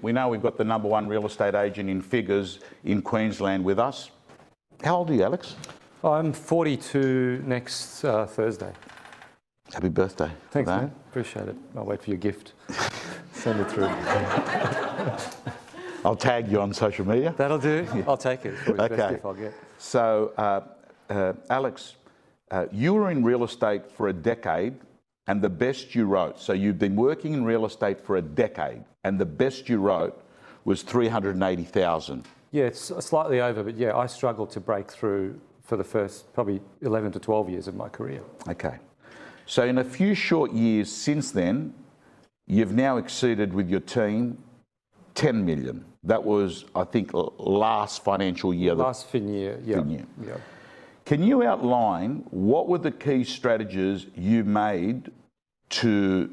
we know we've got the #1 real estate agent in figures in Queensland with us. How old are you, Alex? I'm 42 next Thursday. Happy birthday. Thanks, man. Appreciate it. I'll wait for your gift. Send it through. I'll tag you on social media. That'll do. I'll take it. It's probably the best Okay. gift I'll get. So, Alex, you were in real estate for a decade, and the best you wrote. So you've been working in real estate for a decade, and the best you wrote was 380,000. Yeah, it's slightly over, but yeah, I struggled to break through for the first probably 11 to 12 years of my career. Okay. So in a few short years since then, you've now exceeded with your team 10 million. That was, I think, last financial year. Last fin year, yeah. Fin year. Yeah. Can you outline what were the key strategies you made to,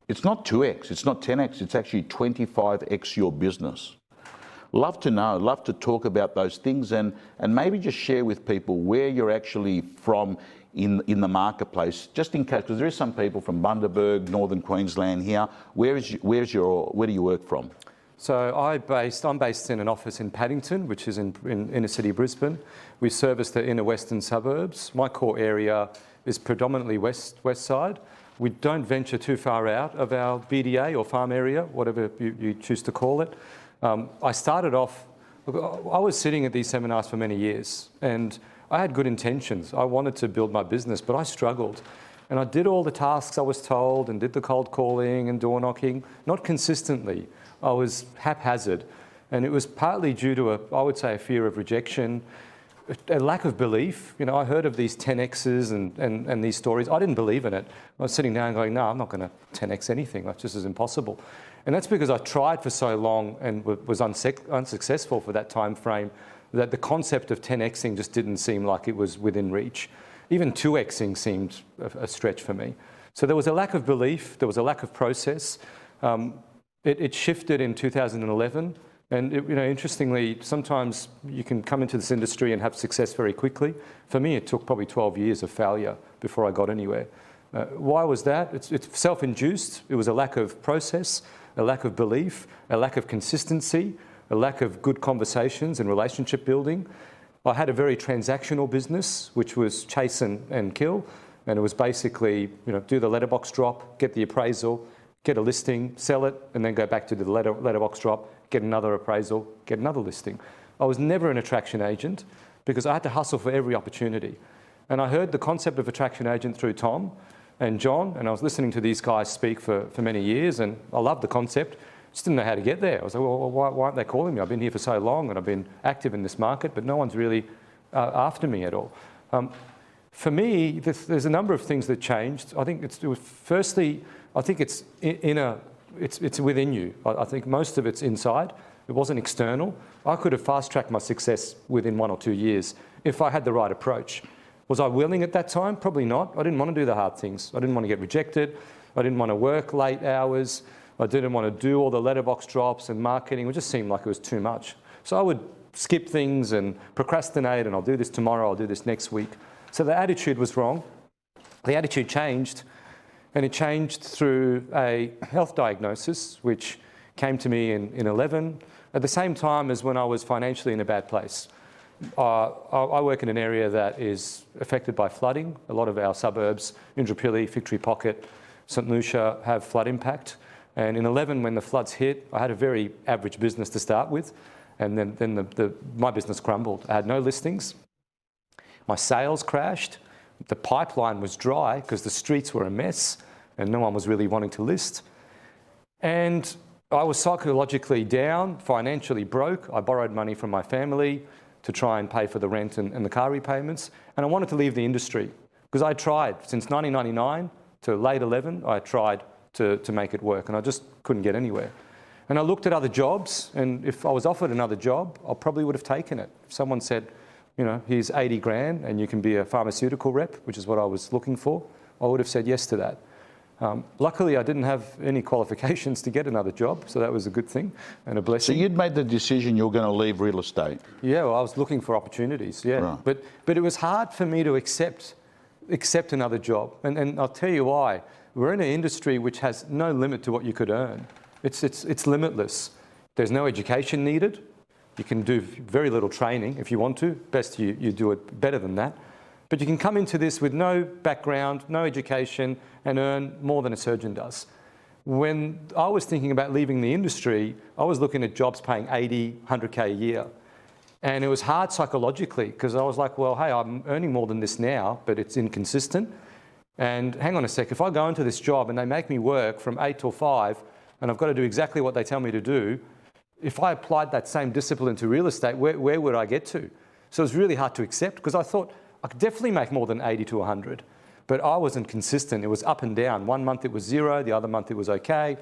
it's not 2x, it's not 10x, it's actually 25x your business? Love to know, love to talk about those things, and maybe just share with people where you're actually from in the marketplace, just in case, because there is some people from Bundaberg, Northern Queensland here. Where do you work from? So I'm based in an office in Paddington, which is in inner city Brisbane. We service the inner western suburbs. My core area is predominantly west side. We don't venture too far out of our BDA or farm area, whatever you choose to call it. I started off, I was sitting at these seminars for many years, and I had good intentions. I wanted to build my business, but I struggled. And I did all the tasks I was told and did the cold calling and door knocking, not consistently. I was haphazard. And it was partly due to I would say, a fear of rejection, a lack of belief. You know, I heard of these 10Xs and these stories. I didn't believe in it. I was sitting down going, no, I'm not going to 10X anything. That's just as impossible. And that's because I tried for so long and was unsuccessful for that time frame, that the concept of 10Xing just didn't seem like it was within reach. Even 2Xing seemed a stretch for me. So there was a lack of belief, there was a lack of process. It shifted in 2011. And interestingly, sometimes you can come into this industry and have success very quickly. For me, it took probably 12 years of failure before I got anywhere. Why was that? It's self-induced. It was a lack of process, a lack of belief, a lack of consistency, a lack of good conversations and relationship building. I had a very transactional business, which was chase and kill. And it was basically, do the letterbox drop, get the appraisal, get a listing, sell it, and then go back to the letterbox drop, get another appraisal, get another listing. I was never an attraction agent because I had to hustle for every opportunity. And I heard the concept of attraction agent through Tom and John, and I was listening to these guys speak for many years, and I loved the concept. Just didn't know how to get there. I was like, well, why aren't they calling me? I've been here for so long and I've been active in this market, but no one's really after me at all. For me, there's a number of things that changed. I think it's within you. I think most of it's inside. It wasn't external. I could have fast-tracked my success within 1 or 2 years if I had the right approach. Was I willing at that time? Probably not. I didn't want to do the hard things. I didn't want to get rejected. I didn't want to work late hours. I didn't want to do all the letterbox drops and marketing. It just seemed like it was too much. So I would skip things and procrastinate, and I'll do this tomorrow, I'll do this next week. So the attitude was wrong. The attitude changed, and it changed through a health diagnosis, which came to me in 11, at the same time as when I was financially in a bad place. I work in an area that is affected by flooding. A lot of our suburbs, Indooroopilly, Victory Pocket, St Lucia, have flood impact. And in 11, when the floods hit, I had a very average business to start with. And then my business crumbled. I had no listings. My sales crashed. The pipeline was dry because the streets were a mess and no one was really wanting to list. And I was psychologically down, financially broke. I borrowed money from my family to try and pay for the rent and the car repayments. And I wanted to leave the industry because I tried since 1999 to late 11, I tried to make it work, and I just couldn't get anywhere. And I looked at other jobs, and if I was offered another job, I probably would have taken it. If someone said, here's 80 grand and you can be a pharmaceutical rep, which is what I was looking for, I would have said yes to that. Luckily, I didn't have any qualifications to get another job, so that was a good thing and a blessing. So you'd made the decision you were going to leave real estate? Yeah, well, I was looking for opportunities, yeah. Right. But it was hard for me to accept another job, and I'll tell you why. We're in an industry which has no limit to what you could earn. It's limitless. There's no education needed. You can do very little training if you want to. Best you do it better than that. But you can come into this with no background, no education, and earn more than a surgeon does. When I was thinking about leaving the industry, I was looking at jobs paying 80, 100K a year. And it was hard psychologically because I was like, well, hey, I'm earning more than this now, but it's inconsistent. And hang on a sec, if I go into this job and they make me work from 8 till 5 and I've got to do exactly what they tell me to do, if I applied that same discipline to real estate, where would I get to? So it was really hard to accept because I thought I could definitely make more than 80 to 100, but I wasn't consistent. It was up and down. One month it was 0, the other month it was okay.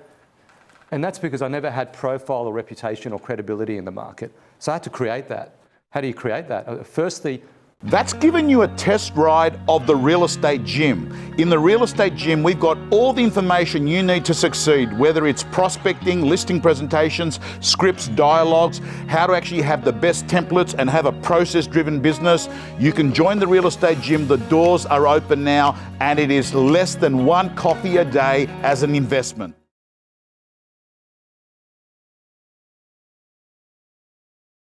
And that's because I never had profile or reputation or credibility in the market. So I had to create that. How do you create that? Firstly, That's given you a test ride of the Real Estate Gym. In the Real Estate Gym, we've got all the information you need to succeed, whether it's prospecting, listing presentations, scripts, dialogues, how to actually have the best templates and have a process-driven business. You can join the Real Estate Gym. The doors are open now, and it is less than 1 coffee a day as an investment.